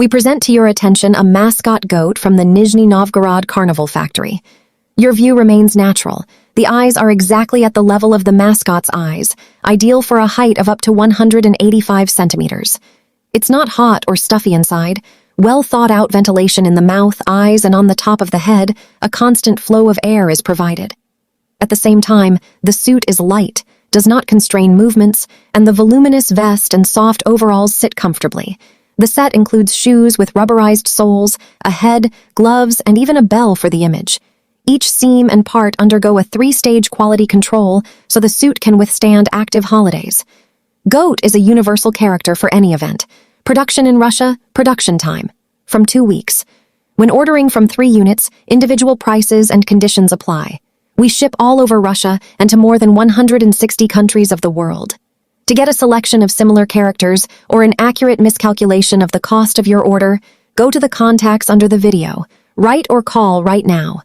we present to your attention a mascot goat from the Nizhny Novgorod Carnival factory. Your view remains natural. The eyes are exactly at the level of the mascot's eyes, ideal for a height of up to 185 centimeters. It's not hot or stuffy inside. Well thought out ventilation in the mouth, eyes, and on the top of the head, a constant flow of air is provided. At the same time, the suit is light, does not constrain movements, and the voluminous vest and soft overalls sit comfortably. The set includes shoes with rubberized soles, a head, gloves, and even a bell for the image. Each seam and part undergo a 3-stage quality control so the suit can withstand active holidays. Goat is a universal character for any event. Production in Russia, production time, from 2 weeks. When ordering from 3 units, individual prices and conditions apply. We ship all over Russia and to more than 160 countries of the world. To get a selection of similar characters or an accurate miscalculation of the cost of your order, go to the contacts under the video. Write or call right now.